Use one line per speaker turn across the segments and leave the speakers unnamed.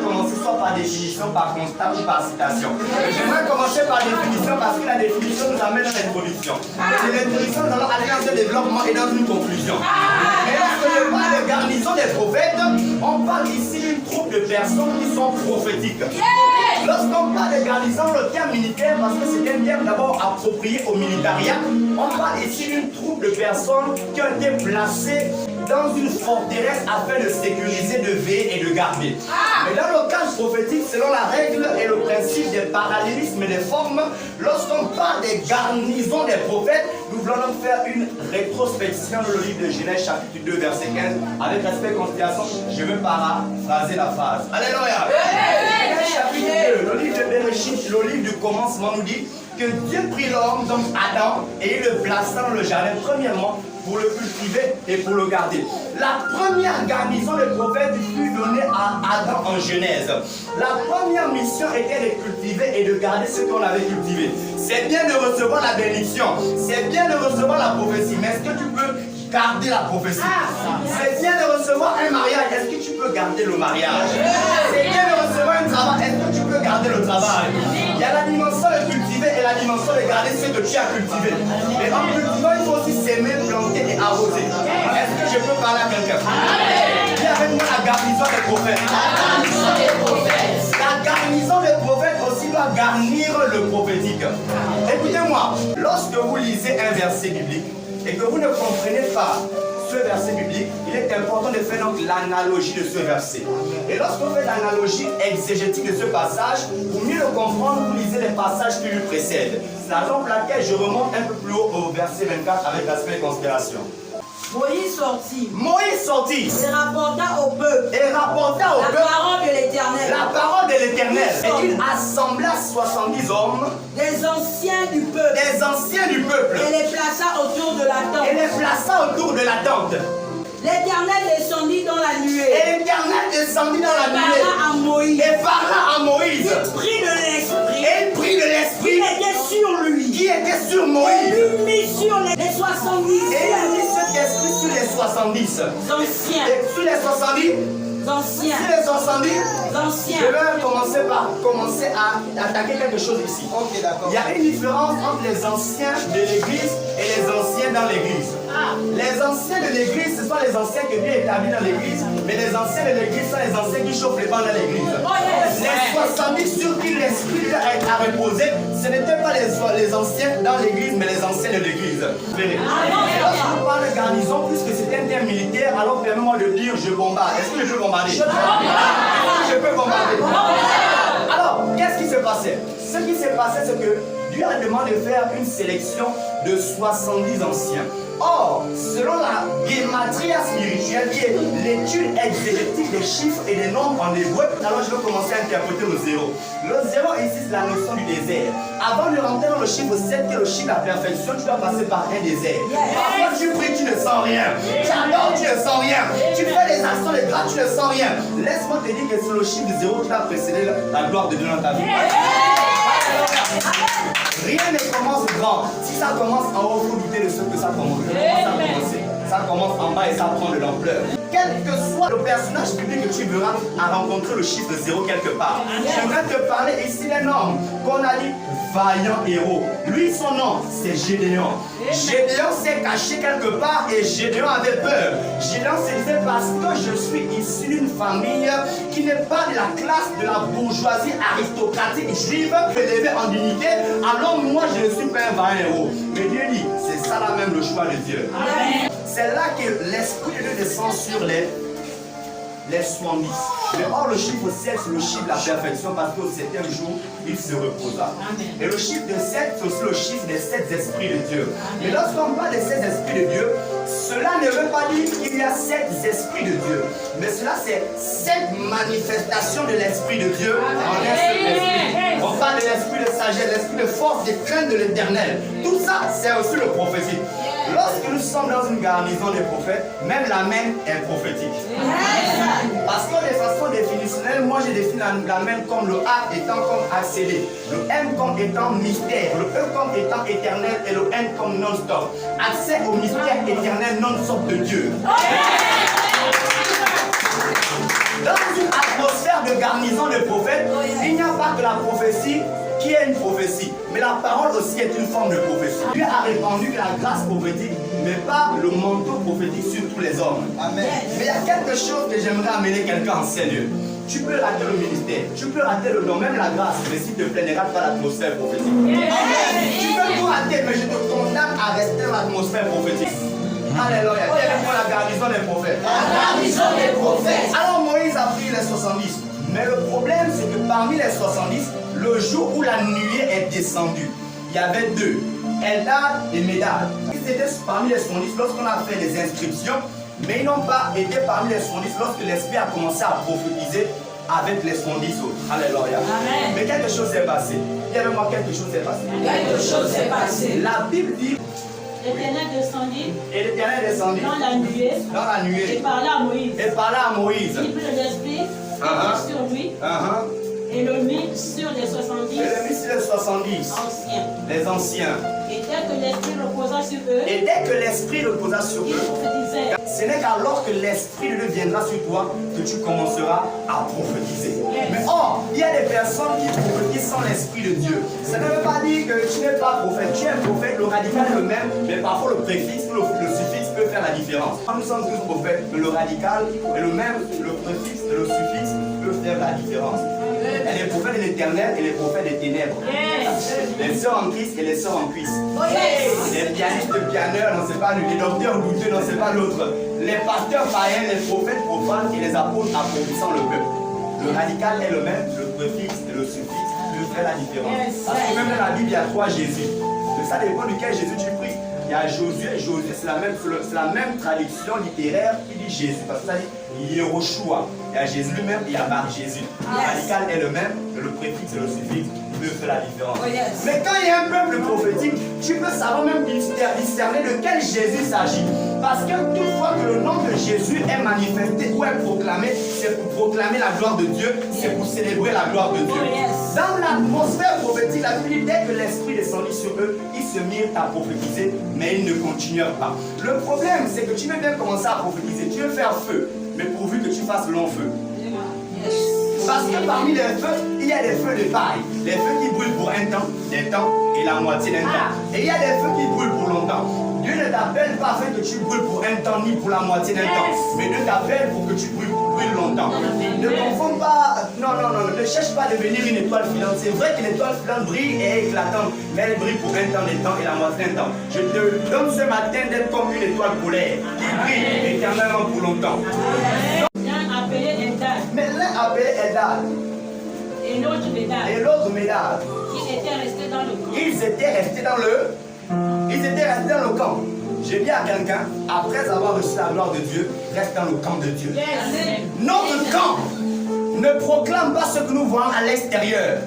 commencer soit par définition, par constat ou par citation. J'aimerais commencer par définition parce que la définition nous amène à l'introduction. Et l'introduction, nous allons aller dans un développement et dans une conclusion. Et lorsque je parle de garnison des prophètes, on parle ici d'une troupe de personnes qui sont prophétiques. Lorsqu'on parle de garnison, le terme militaire, parce que c'est un terme d'abord approprié au militaria, on parle ici d'une troupe de personnes qui ont été placées dans une forteresse afin de sécuriser, de veiller et de garder. Mais dans le cas prophétique, selon la règle et le principe des parallélismes et des formes, lorsqu'on parle des garnisons des prophètes, nous voulons donc faire une rétrospection dans le livre de Genèse chapitre 2 verset 15. Avec respect et considération, je vais paraphraser la phrase. Alléluia. Genèse chapitre 2, le livre de Bereshit, le livre du commencement nous dit que Dieu prit l'homme, donc Adam, et il le plaça dans le jardin, premièrement, pour le cultiver et pour le garder. La première garnison des prophètes fut donnée à Adam en Genèse. La première mission était de cultiver et de garder ce qu'on avait cultivé. C'est bien de recevoir la bénédiction, c'est bien de recevoir la prophétie, mais est-ce que tu peux garder la prophétie? C'est bien de recevoir un mariage, est-ce que tu peux garder le mariage? C'est bien de recevoir un travail, est-ce que tu peux garder le travail? Il y a la dimension de cultiver et la dimension de garder ce que tu as cultivé. Mais en cultivant, il faut aussi s'aimer, planter et arroser. Est-ce que je peux parler à quelqu'un? Viens avec moi la garnison des prophètes. La garnison des prophètes aussi doit garnir le prophétique. Écoutez-moi, lorsque vous lisez un verset biblique et que vous ne comprenez pas ce verset biblique, il est important de faire donc l'analogie de ce verset. Et lorsqu'on fait l'analogie exégétique de ce passage, pour mieux le comprendre, vous lisez les passages qui lui précèdent. C'est la raison pour laquelle je remonte un peu plus haut au verset 24 avec l'aspect considération.
Moïse sortit.
Moïse sortit.
Et rapporta au peuple.
Et rapporta au peuple
la parole de l'Éternel.
La parole de l'Éternel. Et il assembla 70 hommes.
Des anciens du peuple.
Des anciens du peuple.
Et les plaça autour de la tente.
Et les plaça autour de la tente.
L'Éternel descendit dans la nuée.
Et l'Éternel descendit dans la nuée.
Parla à Moïse.
Et parla à Moïse.
Il prit de l'esprit.
Et il prit de l'esprit.
Qui était sur lui.
Qui était sur Moïse.
Et lui mit sur les 70.
Et il a mis cet esprit sur les 70.
Anciens.
Et sur les 70.
Anciens.
Sur les 70.
Anciens.
Je vais commencer à attaquer quelque chose ici.
Ok, d'accord.
Il y a une différence entre les anciens de l'église et les anciens dans l'église. Les anciens de l'église, ce sont les anciens qui viennent établis dans l'église, mais les anciens de l'église sont les anciens qui chauffent les bancs dans l'église. Les 70 sur qui l'esprit a reposé, ce n'étaient pas les anciens dans l'église, mais les anciens de l'église. Et lorsqu'on parle de garnison, puisque c'est un terme militaire, alors permets-moi de dire je bombarde. Est-ce que je peux bombarder? Est-ce que je peux bombarder? Alors, qu'est-ce qui se passait? Ce qui s'est passé, c'est que Dieu a demandé de faire une sélection de 70 anciens. Or, selon la gématria spirituelle, qui est l'étude exégétique des chiffres et des nombres en hébreu, alors je vais commencer à interpréter le zéro. Le zéro ici, c'est la notion du désert. Avant de rentrer dans le chiffre 7, qui est le chiffre de la perfection, tu dois passer par un désert. Parfois, tu pries, tu ne sens rien. Tu adores, tu ne sens rien. Tu fais des actions de grâce, tu ne sens rien. Laisse-moi te dire que c'est le chiffre de zéro qui va précéder la gloire de Dieu dans ta vie. Rien ne commence grand. Si ça commence en haut, il faut douter de ce que ça commence. Ça commence en bas et ça prend de l'ampleur. Quel que soit le personnage public que tu verras à rencontrer le chiffre 0 quelque part, j'aimerais te parler ici d'un homme qu'on a dit vaillant héros. Lui, son nom, c'est Gédéon. Gédéon s'est caché quelque part et Gédéon avait peur. Gédéon se disait parce que je suis issu d'une famille qui n'est pas de la classe de la bourgeoisie aristocratique juive, élevée en dignité, alors moi je ne suis pas un vaillant héros. Mais Dieu dit, c'est ça là même le choix de Dieu. C'est là que l'Esprit de Dieu descend sur les 70. Mais or, le chiffre 7, c'est le chiffre de la perfection parce qu'au 7e jour, il se reposa. Et le chiffre de 7, c'est aussi le chiffre des 7 esprits de Dieu. Mais lorsqu'on parle des 7 esprits de Dieu, cela ne veut pas dire qu'il y a 7 esprits de Dieu. Mais cela, c'est 7 manifestations de l'Esprit de Dieu en un seul esprit. On parle de l'esprit de sagesse, l'esprit de force, des craintes de l'éternel. Tout ça, c'est aussi le prophétique. Lorsque nous sommes dans une garnison des prophètes, même la main est prophétique. Parce que de façon définitionnelle, moi j'ai défini la main comme le A étant comme accédé, le M comme étant mystère, le E comme étant éternel et le N comme non-stop. Accès au mystère éternel non-stop de Dieu. Dans une atmosphère de garnison des prophètes, il n'y a pas que la prophétie qui est une prophétie, mais la parole aussi est une forme de prophétie. Dieu a répandu la grâce prophétique, mais pas le manteau prophétique sur tous les hommes. Amen. Mais il y a quelque chose que j'aimerais amener quelqu'un en Seigneur. Tu peux rater le ministère, tu peux rater le don, même la grâce, mais s'il te plaît, ne rate pas l'atmosphère prophétique. Tu peux tout rater, mais je te condamne à rester dans l'atmosphère prophétique. Alléluia. Quelle est la garnison des prophètes? La garnison des prophètes. Alors Moïse a pris les 70. Mais le problème, c'est que parmi les 70, le jour où la nuée est descendue, il y avait deux, Eldad et Médad. Ils étaient parmi les 70 lorsqu'on a fait des inscriptions, mais ils n'ont pas été parmi les 70 lorsque l'Esprit a commencé à prophétiser avec les 70 autres. Alléluia. Amen. Mais quelque chose s'est passé. Dis avec moi, quelque chose s'est passé.
Quelque chose s'est passé.
La Bible dit.
L'Éternel descendit.
Et l'Éternel descendit.
Dans la nuée.
Dans la nuée.
Et parla à Moïse.
Et parla à Moïse.
Il prit l'esprit sur lui. Et le mit sur les 70.
Et le mit sur les 70.
Anciens.
Les anciens.
Et dès que l'esprit reposa sur eux.
Et dès que l'esprit reposa sur eux.
Il prophétisait.
Ce n'est qu'alors que l'esprit de Dieu viendra sur toi que tu commenceras à prophétiser. Mais or, il y a des personnes qui prophétisent sans l'esprit de Dieu. Ça ne veut pas dire que tu n'es pas prophète. Tu es prophète, le radical est le même, mais parfois le préfixe ou le suffixe peut faire la différence. Nous sommes tous prophètes, mais le radical est le même, le préfixe et le suffixe peuvent faire la différence. Il y a les prophètes de l'éternel et les prophètes des ténèbres. Les sœurs en Christ et les sœurs en Christ. Les pianistes, pianeurs, non c'est pas lui. Les docteurs douteux, non c'est pas l'autre. Les pasteurs païens, les prophètes profanes et les apôtres applaudissant le peuple. Le radical est le même, le préfixe et le suffixe peuvent faire la différence. Parce que même dans la Bible, il y a 3 Jésus. Mais ça dépend duquel Jésus tu pries. Il y a Josué, Josué c'est la même traduction littéraire qui dit Jésus. Parce que ça dit Yehoshua. Il y a Jésus lui-même et il y a Bar Jésus. Le radical est le même, le préfixe et le suffixe peuvent faire la différence. Mais quand il y a un peuple prophétique, tu peux savoir même discerner de quel Jésus il s'agit. Parce que toutefois que le nom de Jésus est manifesté ou est proclamé, c'est pour proclamer la gloire de Dieu, c'est pour célébrer la gloire de Dieu. Dans l'atmosphère prophétique, la Bible dit dès que l'Esprit descendit sur eux, ils se mirent à prophétiser, mais ils ne continuèrent pas. Le problème, c'est que tu veux bien commencer à prophétiser, tu veux faire feu, mais pourvu que tu fasses long feu. Parce que parmi les feux, il y a des feux de paille. Les feux qui brûlent pour un temps, des temps et la moitié d'un temps. Et il y a des feux qui brûlent pour longtemps. Dieu ne t'appelle pas afin que tu brûles pour un temps ni pour la moitié d'un temps. Mais Dieu t'appelle pour que tu brûles longtemps. Ne confonds pas, non, ne cherche pas à devenir une étoile filante. C'est vrai qu'une étoile filante brille et est éclatante, mais elle brille pour un temps des temps et la moitié d'un temps. Je te donne ce matin d'être comme une étoile polaire qui brille éternellement pour longtemps. Mais l'un appelé Eldad.
Et l'autre Médad.
Et l'autre Médad.
Ils étaient restés dans le camp.
Ils étaient restés dans le camp. Je dis à quelqu'un, après avoir reçu la gloire de Dieu, reste dans le camp de Dieu. Notre camp ne proclame pas ce que nous voyons à l'extérieur.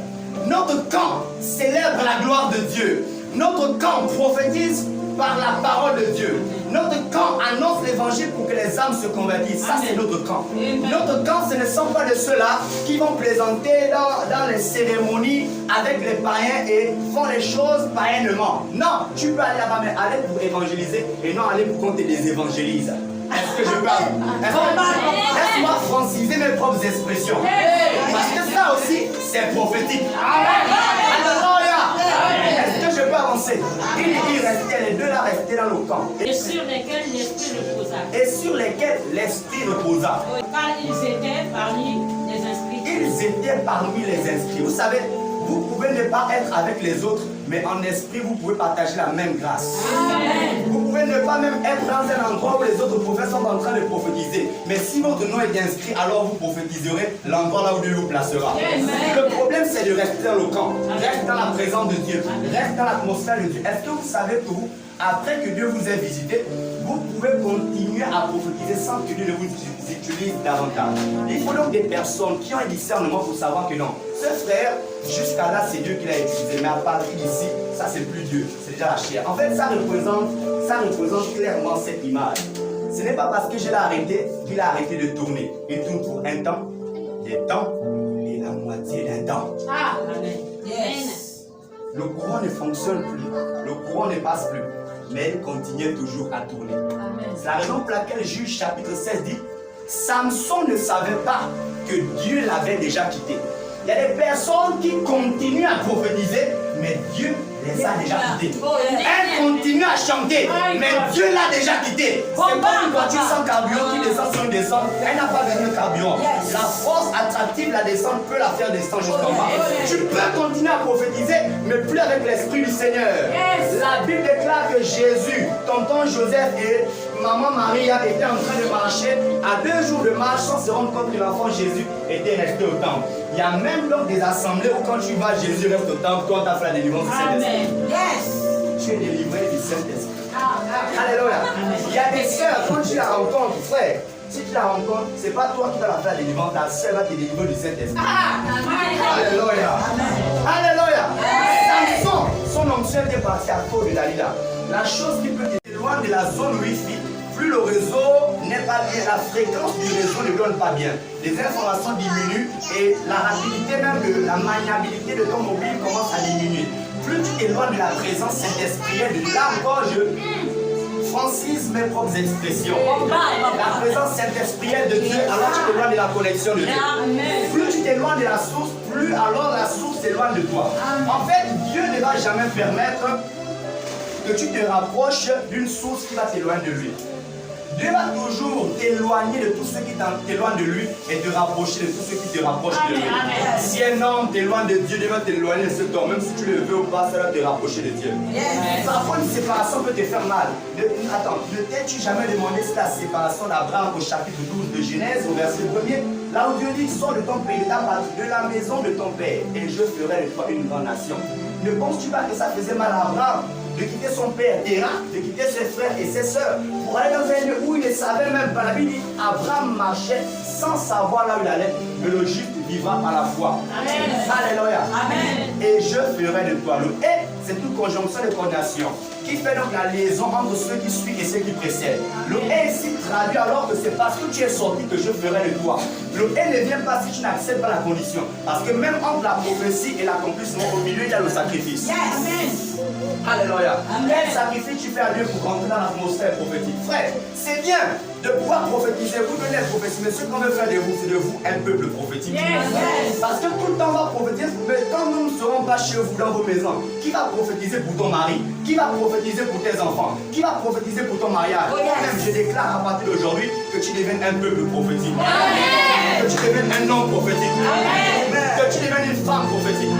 Notre camp célèbre la gloire de Dieu. Notre camp prophétise par la parole de Dieu. Notre camp annonce l'évangile pour que les âmes se convertissent. Ça, c'est notre camp. Notre camp, ce ne sont pas de ceux-là qui vont plaisanter dans les cérémonies avec les païens et font les choses païennement. Non, tu peux aller là-bas, mais aller pour évangéliser et non aller pour qu'on te désévangélise. Est-ce que je parle? Laisse-moi franciser mes propres expressions. Parce que ça aussi, c'est prophétique. Est-ce que je peux avancer? Les deux là restaient dans le camp.
Et sur lesquels l'esprit reposa.
Et sur lesquels l'esprit reposa.
Car ils étaient parmi les inscrits.
Ils étaient parmi les inscrits. Vous savez, vous pouvez ne pas être avec les autres, mais en esprit, vous pouvez partager la même grâce. Amen. Vous pouvez ne pas même être dans un endroit où les autres prophètes sont en train de prophétiser. Mais si votre nom est inscrit, alors vous prophétiserez l'endroit là où Dieu vous placera. Amen. Le problème, c'est de rester dans le camp. Reste dans la présence de Dieu. Reste dans l'atmosphère de Dieu. Est-ce que vous savez que vous, après que Dieu vous ait visité, vous pouvez continuer à prophétiser sans que Dieu ne vous utilise davantage? Il faut donc des personnes qui ont un discernement pour savoir que non. Ce frère, jusqu'à là, c'est Dieu qui l'a utilisé. Mais à partir d'ici, ça c'est plus Dieu. C'est déjà la chair. En fait, ça représente clairement cette image. Ce n'est pas parce que je l'ai arrêté qu'il a arrêté de tourner. Il tourne pour un temps, des temps et la moitié d'un temps.
Amen. Yes.
Le courant ne fonctionne plus. Le courant ne passe plus. Mais il continue toujours à tourner. C'est la raison pour laquelle Juge chapitre 16 dit Samson ne savait pas que Dieu l'avait déjà quitté. Il y a des personnes qui continuent à prophétiser, mais Dieu les a déjà quittés. Elle continue à chanter, mais Dieu l'a déjà quitté. C'est comme une voiture sans carburant qui descend sur une descente. Elle n'a pas besoin de carburant. La force attractive, la descente peut la faire descendre jusqu'en bas. Tu peux continuer à prophétiser, mais plus avec l'Esprit du Seigneur. La Bible déclare que Jésus, tonton Joseph et maman Maria étaient en train de marcher à 2 jours de marche sans se rendre compte que l'enfant Jésus était resté au temple. Il y a même donc des assemblées où quand tu vas, Jésus reste au temple, toi tu as fait la délivrance du Saint-Esprit. Tu es délivré du Saint-Esprit. Alléluia. Il y a des sœurs, quand tu la rencontres, frère, si tu la rencontres, ce n'est pas toi qui vas la faire la délivrance, ta sœur va te délivrer du Saint-Esprit. Alléluia. Alléluia. Samson, son onction était parti à cause de Dalila. La chose qui peut être loin de la zone Wi-Fi, plus le réseau n'est pas bien, la fréquence du réseau ne donne pas bien. Les informations diminuent et la rapidité même de la maniabilité de ton mobile commence à diminuer. Plus tu t'éloignes de la présence Saint-Esprit, de là encore je francise mes propres expressions. La présence Saint-Esprit de Dieu, alors tu t'éloignes de la connexion de Dieu. Plus tu t'éloignes de la source, plus alors la source s'éloigne de toi. En fait, Dieu ne va jamais permettre que tu te rapproches d'une source qui va t'éloigner de lui. Dieu va toujours t'éloigner de tout ce qui t'éloigne de lui et te rapprocher de tout ce qui te rapproche de lui. Si un homme t'éloigne de Dieu, Dieu va t'éloigner de cet homme. Même si tu le veux ou pas, ça va te rapprocher de Dieu. Parfois, une séparation peut te faire mal. Attends, ne t'es-tu jamais demandé si la séparation d'Abraham au chapitre 12 de Genèse, au verset 1er, là où Dieu dit, sors de ton pays, de ta patrie, de la maison de ton père, et je ferai de toi une grande nation. Ne penses-tu pas que ça faisait mal à Abraham de quitter son père Terah, de quitter ses frères et ses sœurs pour aller dans un lieu où il ne savait même pas? La Bible dit Abraham marchait sans savoir là où il allait, mais le juste vivra par la foi. Amen. Alléluia. Amen. Et je ferai de toi. Le et, c'est une conjonction de condamnation qui fait donc la liaison entre ceux qui suivent et ceux qui précèdent. Le et ici traduit alors que c'est parce que tu es sorti que je ferai de toi. Le et ne vient pas si tu n'acceptes pas la condition. Parce que même entre la prophétie et l'accomplissement, au milieu, il y a le sacrifice. Amen. Alléluia. Quel sacrifice tu fais à Dieu pour rentrer dans l'atmosphère prophétique? Frère, c'est bien de pouvoir prophétiser. Vous donnez la prophétie, mais ce qu'on veut faire de vous, c'est de vous un peuple prophétique. Parce que tout le temps on va prophétiser, mais quand nous ne serons pas chez vous dans vos maisons, qui va prophétiser pour ton mari? Qui va prophétiser pour tes enfants? Qui va prophétiser pour ton mariage? Même je déclare à partir d'aujourd'hui que tu deviennes un peuple prophétique. Que tu deviennes un homme prophétique. Que tu deviennes une femme prophétique.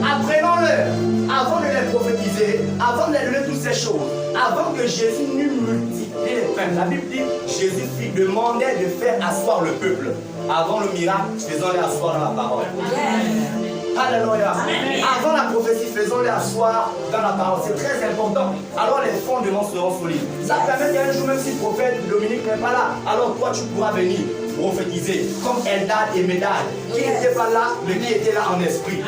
Apprenons-le. Avant de les prophétiser, avant de les donner toutes ces choses, avant que Jésus n'eût multiplié les pains, la Bible dit Jésus demandait de faire asseoir le peuple. Avant le miracle, faisons-les asseoir dans la parole. Alléluia. Avant la prophétie, faisons-les asseoir dans la parole. C'est très important. Alors les fondements seront solides. Ça permet qu'un jour, même si le prophète Dominique n'est pas là, alors toi tu pourras venir prophétiser comme Eldad et Médad qui n'étaient pas là mais qui étaient là en esprit.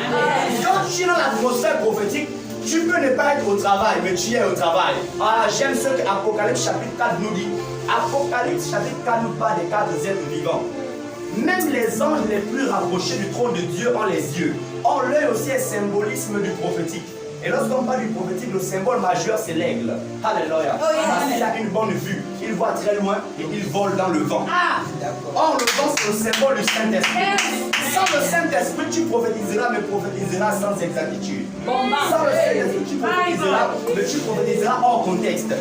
Quand tu es dans l'atmosphère prophétique, tu peux ne pas être au travail mais tu es au travail. Ah, j'aime ce que Apocalypse chapitre 4 nous dit. Apocalypse chapitre 4 nous parle des 4 êtres vivants. Même les anges les plus rapprochés du trône de Dieu ont les yeux. Or l'œil aussi est symbolisme du prophétique. Et lorsqu'on parle du prophétique, le symbole majeur c'est l'aigle. Alléluia. Parce qu'il a une bonne vue. Il voit très loin et il vole dans le vent. Or le vent c'est le symbole du Saint-Esprit. Sans le Saint-Esprit, tu prophétiseras, mais prophétiseras sans exactitude. Sans le Saint-Esprit, tu prophétiseras, mais tu prophétiseras hors contexte.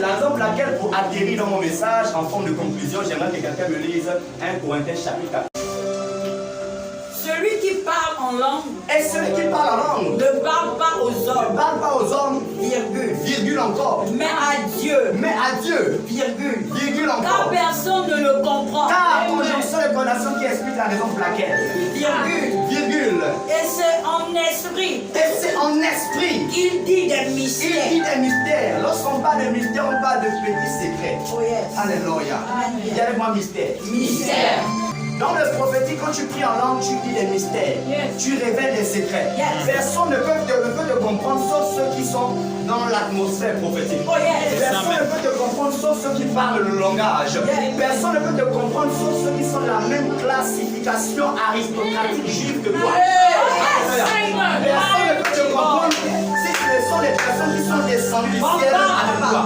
La raison pour laquelle, pour atterrir dans mon message, en forme de conclusion, j'aimerais que quelqu'un me lise 1 Corinthiens chapitre 4.
Celui qui parle en langue
et celui qui parle en langue
ne parle pas aux hommes.
Ne parle pas aux hommes, virgule, virgule encore.
Mais à Dieu.
Mais à Dieu, virgule, virgule encore.
Car personne ne le comprend.
Car conjonction de condamnation qui explique la raison pour laquelle.
Virgule,
virgule.
Et c'est en esprit.
Et c'est en esprit.
Il dit des mystères.
Il dit des mystères. Lorsqu'on parle de mystères, on parle de petits secrets.
Oh yes.
Alléluia. Il y a avec moi mystère.
Mystère.
Dans le prophétique, quand tu pries en langue, tu dis des mystères. Tu révèles des secrets. Personne ne peut te comprendre sauf ceux qui sont dans l'atmosphère prophétique. Personne ne peut te comprendre sauf ceux qui parlent le langage. Personne ne peut te comprendre sauf ceux qui sont de la même classification aristocratique juive que toi. Personne ne peut te comprendre si ce sont sont les personnes qui sont descendues du ciel. Alléluia.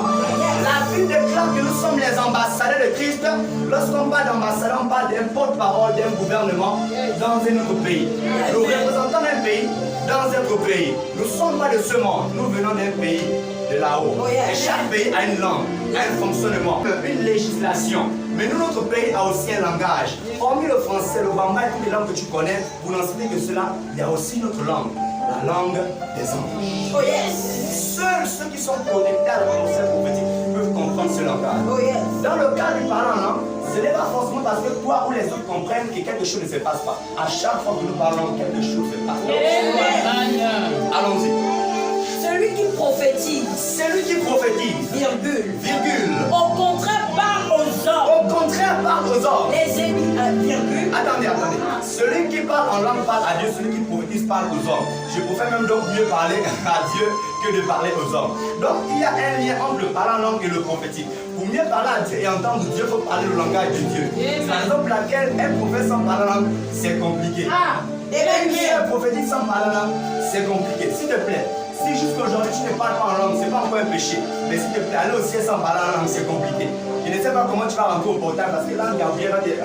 La Bible déclare que nous sommes les ambassadeurs de Christ. Lorsqu'on parle d'ambassadeur, on parle d'un porte-parole d'un gouvernement dans un autre pays. Nous représentons un pays dans un autre pays. Nous ne sommes pas de ce monde. Nous venons d'un pays de là-haut. Et chaque pays a une langue, a un fonctionnement, une législation. Mais nous, notre pays a aussi un langage. Hormis le français, le bamba et toutes les langues que tu connais, pour n'en citer que cela, il y a aussi notre langue, la langue des anges.
Oh yes.
Seuls ceux qui sont connectés à la pensée prophétique peuvent comprendre ce langage.
Oh yes.
Dans le cas du parlant en langue, ce n'est pas forcément parce que toi ou les autres comprennent que quelque chose ne se passe pas. À chaque fois que nous parlons, quelque chose se passe. Allons-y.
Celui qui prophétise,
Celui qui prophétise,
virgule,
au
contraire parle aux hommes.
parle aux hommes.
Les ennemis, virgule.
Attendez. Celui qui parle en langue parle à Dieu, celui qui prophétise parle aux hommes. Je préfère même donc mieux parler à Dieu que de parler aux hommes. Donc il y a un lien entre le parler en langue et le prophétique. Pour mieux parler à Dieu et entendre Dieu, il faut parler le langage de Dieu. C'est la raison pour laquelle un prophète sans parler en langue, c'est compliqué. Et même si un prophétique sans parler en langue, c'est compliqué. S'il te plaît, si jusqu'aujourd'hui tu ne parles pas en langue, ce n'est pas encore un péché. Mais s'il te plaît, aller au ciel sans parler en langue, c'est compliqué. Je ne sais pas comment tu vas rentrer au portail parce que là, Gabriel va dire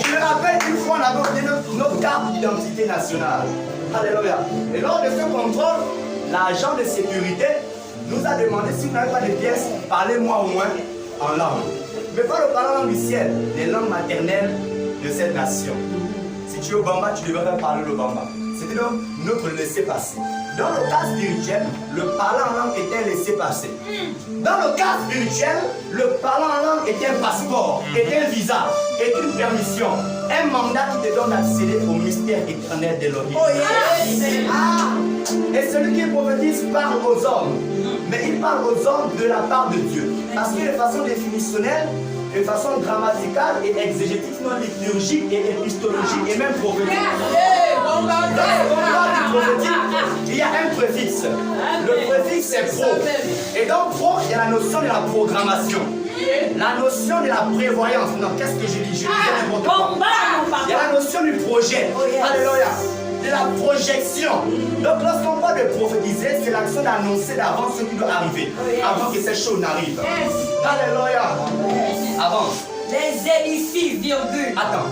Je me rappelle une fois, on avait obtenu notre carte d'identité nationale. Alléluia. Et lors de ce contrôle, l'agent de sécurité nous a demandé si vous n'avez pas de pièces, parlez-moi au moins en langue. Mais pas le parler en langue du ciel, les langues maternelles de cette nation. Si tu es au Bamba, tu devrais parler le Bamba. C'était donc notre laisser-passer. Dans le cas spirituel, le parler en langue est un laisser-passer. Dans le cas spirituel, le parler en langue est un passeport, est un visa, est une permission, un mandat qui te donne d'accéder au mystère éternel de l'Orient.
Oh yes.
Et celui qui prophétise parle aux hommes, mais il parle aux hommes de la part de Dieu. Parce que de façon définitionnelle, de façon grammaticale et exégétique, sinon liturgique et épistologique et même prophétique. Dans le cas du prophétique, il y a un préfixe. Le préfixe c'est pro. Et dans pro, il y a la notion de la programmation. La notion de la prévoyance. Non, qu'est-ce que je dis? Je dis n'importe quoi. Il y a la notion du projet. Alléluia. De la projection. Donc lorsqu'on parle de prophétiser, c'est l'action d'annoncer d'avance ce qui doit arriver, avant que ces choses n'arrivent. Alléluia. Avance.
Les édifies, virgule.
Attends.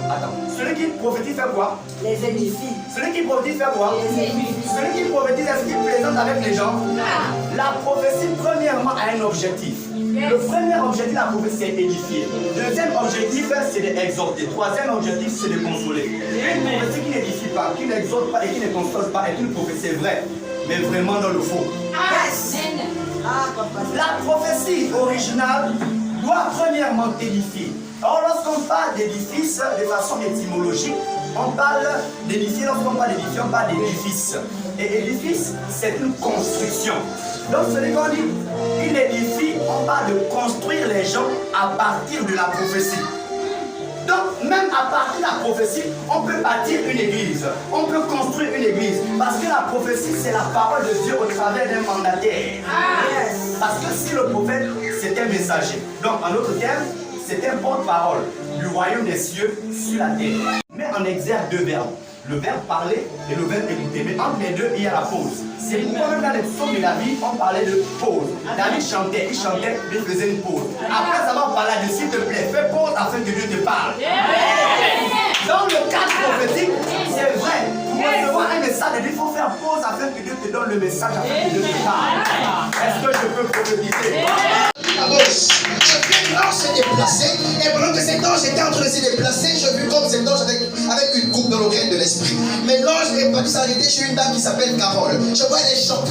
Celui qui prophétise fait quoi?
Les édifies.
Celui qui prophétise fait quoi? Celui qui prophétise, est-ce qu'il plaisante avec les gens? La prophétie, premièrement, a un objectif. Le premier objectif de la prophétie, c'est édifier. Deuxième objectif, c'est d'exhorter. Troisième objectif, c'est de consoler. Une prophétie qui n'édifie pas, qui n'exhorte pas et qui ne console pas est une prophétie vraie, mais vraiment dans le faux.
Yes.
La prophétie originale doit premièrement édifier. Or, lorsqu'on parle d'édifice de façon étymologique, on parle d'édifier, lorsqu'on parle d'édifier, on parle d'édifice. Et édifice, c'est une construction. Donc, celui qu'on dit, il édifie, on parle de construire les gens à partir de la prophétie. Donc, même à partir de la prophétie, on peut bâtir une église, on peut construire une église. Parce que la prophétie, c'est la parole de Dieu au travers d'un mandataire. Parce que si le prophète, c'est un messager. Donc, en d'autres termes, c'est un porte-parole du royaume des cieux sur la terre. Mais on exerce deux verbes. Le verbe parler et le verbe écouter. Mais entre les deux, il y a la pause. C'est pourquoi même dans les psaumes de David, on parlait de pause. David chantait, il faisait une pause. Après avoir parlé de s'il te plaît, fais pause afin que Dieu te parle. Dans le cadre prophétique, c'est vrai. Pour recevoir un message de Dieu, il faut faire pause afin que Dieu te donne le message afin que Dieu te parle. Est-ce que je peux prophétiser?
L'ange s'est déplacé, et pendant que cet ange était en train de se déplacer, je vis comme cet ange avec une coupe dans l'oreille de l'esprit. Mais l'ange est parti s'arrêter chez une dame qui s'appelle Carole. Je vois elle chante.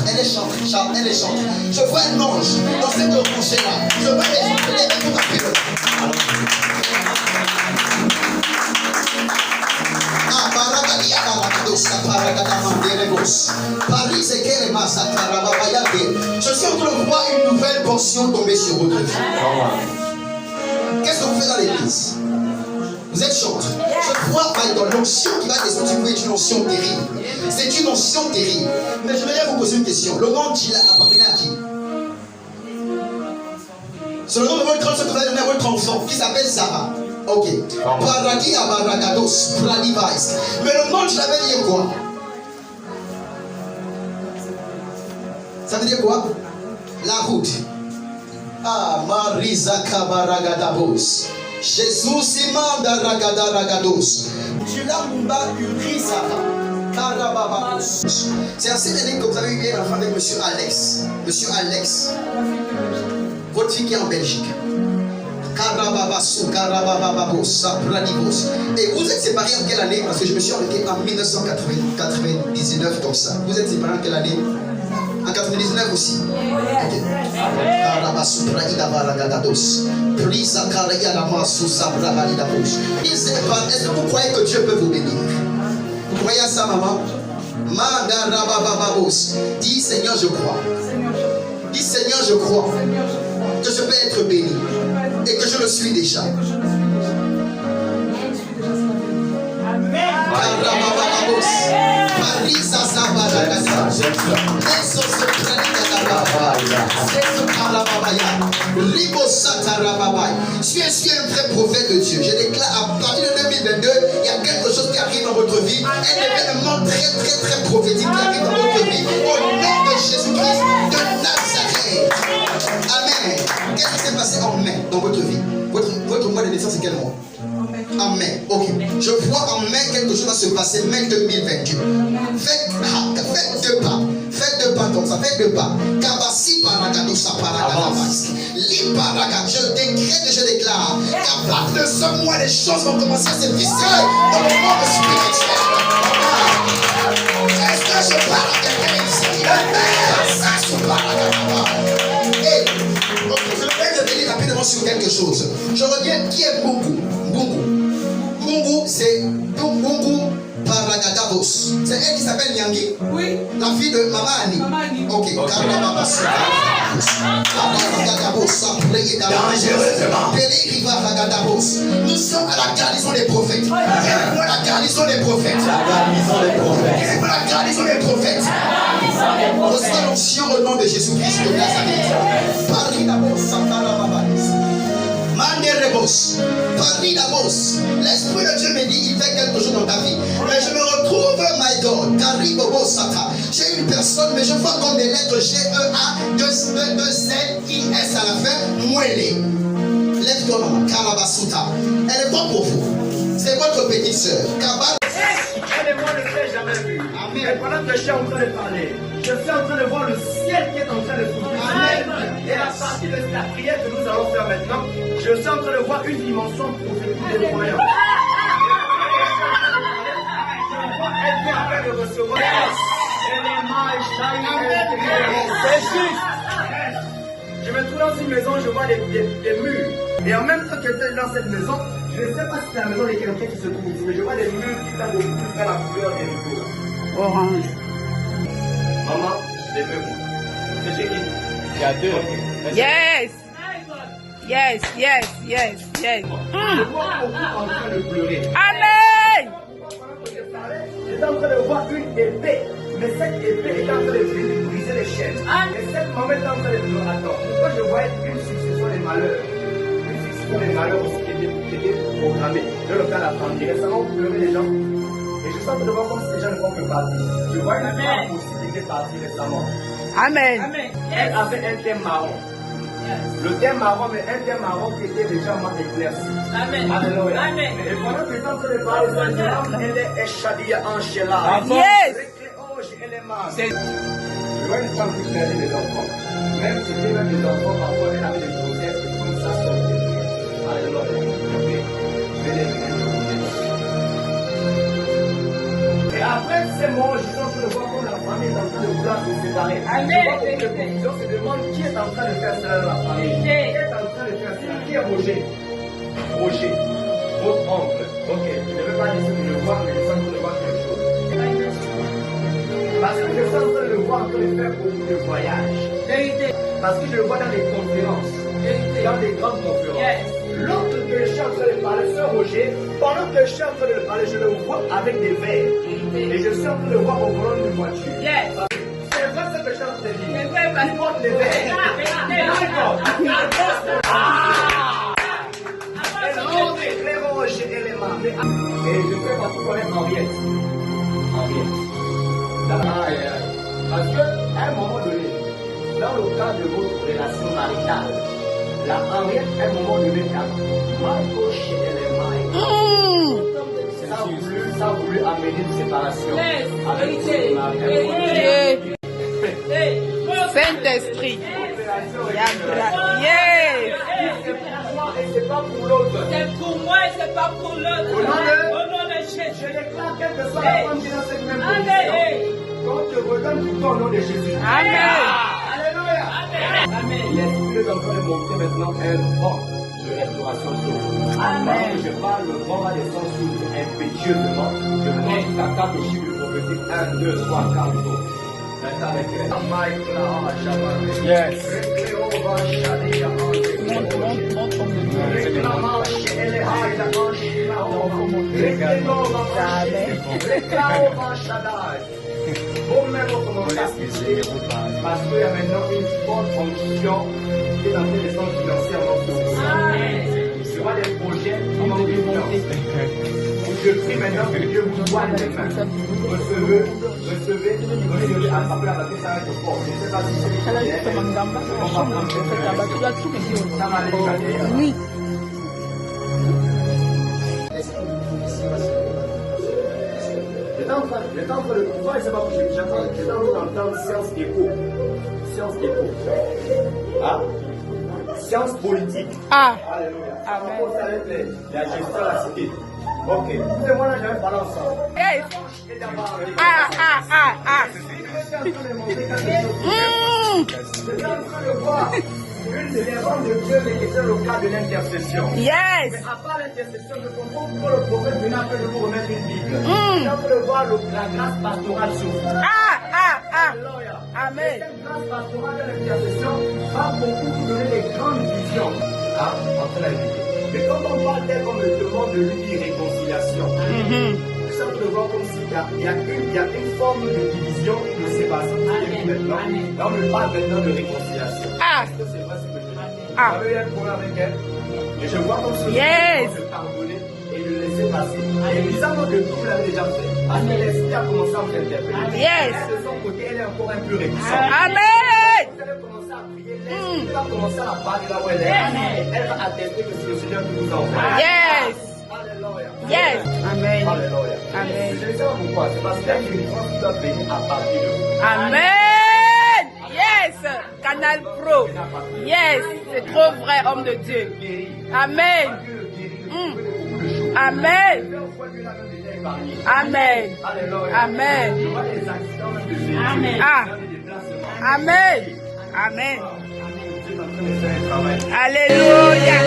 Je vois un ange dans cette coucher-là. Je vois les pour appeler. Je suis en train de voir une nouvelle portion tomber sur votre vie. Qu'est-ce que vous faites dans l'église? Vous êtes chanteur. Je vois dans l'onction qui va descendre est une onction terrible. C'est une onction terrible. Mais je voudrais vous poser une question. Le nom qui appartenait à qui? C'est le nom de votre grande sœur que vous allez donner à votre enfant qui s'appelle Sarah. Ok. Paragi Abaragados, Pradivais. Mais le nom, tu l'avais dit quoi? Ça veut dire quoi? La route. Ah, Marisa Kabaragadabos. Jesus Imanda Ragadaragados. Tu l'as Mumba Urisaka. Karabababos. C'est assez béni que vous avez eu hier enfant avec monsieur Alex. Monsieur Alex. Votre fille qui est en Belgique. Karababasou, Karabababos, Pradivos. Et vous êtes séparés en quelle année? Parce que je me suis arrêté en 1999 comme ça. Vous êtes séparés en quelle année? En 99 aussi. Ok. Karabasou, Pradivos. Est-ce que vous croyez que Dieu peut vous bénir? Vous croyez à ça, maman? Dis Seigneur, je crois. Dis Seigneur, je crois que je peux être béni et que je le suis déjà. Je suis un vrai prophète de Dieu. Je déclare à partir de 2022, il y a quelque chose qui arrive dans votre vie. Un événement très prophétique qui arrive dans votre vie. Au nom de Jésus-Christ de Nazareth. Amen. Qu'est-ce qui s'est passé en mai dans votre vie? Votre mois de naissance, c'est quel mois? En mai. Ok. Je vois en mai quelque chose va se passer. Mai 2022. Faites deux pas. Faites deux pas comme ça. Faites deux pas. Kabasi paragado sa paragadabas. Li paraga. Je décrète et je déclare qu'à partir de ce mois, les choses vont commencer à se viscérer dans le monde spirituel. Est-ce que je parle à quelqu'un ici? Ça se paragadabas. Et je vais revenir rapidement sur quelque chose. Je reviens. Qui est Bungu? Bungu, c'est Bungu Paragadabos. C'est elle qui s'appelle Nyangi? Oui. La fille de Maman Annie? Maman Annie. Ok. Nous sommes à la garnison des prophètes. La garnison des prophètes. La garnison des prophètes. Reçois l'onction au nom de Jésus-Christ de Nazareth. Paris d'abord, Manderebos, Paris d'Abos. L'Esprit de Dieu me dit il fait quelque chose dans ta vie. Mais je me retrouve, my God, Karibobos Sata. J'ai une personne, mais je vois comme des lettres G-E-A, 2-Z-I-S à la fin, Mouélé. Lève-toi, maman, Karabasuta. Elle est pas pour vous. C'est votre petite sœur.
Elle et moi ne s'est jamais vu. Et pendant que je suis en train de parler, je suis en train de voir le ciel qui est en train de s'ouvrir. Et à partir de la prière que nous allons faire maintenant, je suis en train de voir une dimension prophétique des croyants. Je vois elle vient en train de recevoir. C'est juste. Je me trouve dans une maison, je vois des murs. Et en même temps que j'étais dans cette maison, je ne sais pas si c'est la maison de quelqu'un qui se trouve ici, mais je vois des murs qui sont beaucoup plus vers la couleur des rideaux. Orange. Maman, des murs. C'est chez qui? Il y a deux.
Yes. Yes.
Je vois beaucoup en train de pleurer.
Amen.
J'étais en train de voir une épée. Mais cette épée est en train de briser les chaînes. Et cette maman est en train de pleurer. Attends, pourquoi je vois une succession des malheurs? Une succession des malheurs aussi qui était programmée. Je le fais à la femme. Et récemment, vous pleurez les gens. Et je sens de voir comme ces gens ne font que partir. Je vois une femme aussi qui était partie récemment.
Amen.
Elle avait un thème marron. Le thème marron, mais un thème marron qui était déjà mal éclairci.
Amen.
Alléluia.
Amen.
Et pendant que j'étais en train de parler, cette femme, elle est Eshadia Angela.
Yes.
Je vois une femme qui perdait des enfants. Même si c'était même des enfants, parfois elle avait des grossesses, comme ça sortait. Alléluia. Et après ces mots, je vois comme la famille est en train de vouloir se séparer.
Amen.
Les conditions se demandent qui est en train de faire cela dans la famille. Qui est en train de faire cela? Qui est Roger? Roger. Votre oncle. Ok, je ne veux pas dire ce que je vois, mais je sens que je vois quelque chose. Parce que je suis en train de le voir en train de faire beaucoup de voyages. Parce que je le vois dans des conférences. Dans des grandes conférences. L'autre que je suis en train de parler, ce Roger, pendant que je suis en train de le parler, je le vois avec des verres. Et je suis en train de le voir au volant d'une voiture. C'est vrai ce que je suis en train de dire. Il porte des verres. Elle rentre clairement j'ai élément. Et je fais pas tout connaître Henriette. Parce qu'à un moment donné, dans le cadre de votre relation maritale, la Henriette, à un moment donné, ça a voulu amener une séparation avec son mari.
Saint-Esprit. Yes.
C'est pas pour l'autre.
C'est pour moi et c'est pas pour l'autre. Au nom de Jésus.
Je déclare quelle que soit la femme qui est dans cette même position. Quand tu redonnes tout au nom de Jésus.
Amen.
Alléluia.
Amen.
L'Esprit est en train de montrer maintenant un vent de restauration sur vous. Amen. Je parle, le vent va descendre sur vous impétueusement. Je prends jusqu'à 4 chiffres prophétiques. 1, 2, 3, 4 jours. Maintenant avec yes. Parce qu'il y a maintenant une forte fonction qui est en train de descendre financièrement sur vous. Tu vois des projets qui vont je prie maintenant que Dieu vous voie les mains. Recevez, attrapez la batterie, ça va être fort. Je ne sais pas si c'est ça va aller.
Oui.
J'étais en train de pouvoir, c'est pas possible. J'étais en train d'entendre science éco. Science éco. Ah? Science politique.
Ah.
Alléluia.
Amen.
Ça va être la gestion de la cité. Ok. Vous et moi, là, j'avais parlé ensemble.
Yes.
Et d'abord, j'étais en train de voir une des erreurs de Dieu, mais qui était le cas de l'intercession.
Yes.
Mais à part l'intercession, je comprends pourquoi le prophète venait après de vous remettre une Bible. J'ai envie de voir la grâce pastorale sur vous. Alléluia.
Amen.
Et cette grâce pastorale de l'intercession va beaucoup vous donner des grandes visions. Entre la vie. Mais quand on parle d'elle, on me demande de lui dire réconciliation. Ça me voit comme s'il y a une forme de division et de séparation qui est maintenant. Là, on me parle maintenant de réconciliation. Est-ce que c'est vrai ce que je dis? Vous avez eu un problème avec elle? Et je vois comme si vous de pardonner et de laisser passer. Et bizarrement que tout vous l'avez déjà fait. Parce que l'esprit a commencé à vous interpeller.
Yes.
Elle, de son côté, elle est encore un peu réticente.
Amen.
Vous allez commencer à prier, l'esprit va commencer à parler là où elle est. Elle va attester que c'est le Seigneur qui vous envoie.
Yes.
Alléluia.
Yes. Amen.
Alléluia.
Amen.
Je ne sais pas pourquoi, c'est parce qu'il y a une délivrance qui doit venir à partir de vous.
Amen. Yes. Canal Pro. Yes. C'est trop vrai, homme de Dieu. Amen. Amen. Amen. Amen.
Amen.
Amen. Amen. Alléluia.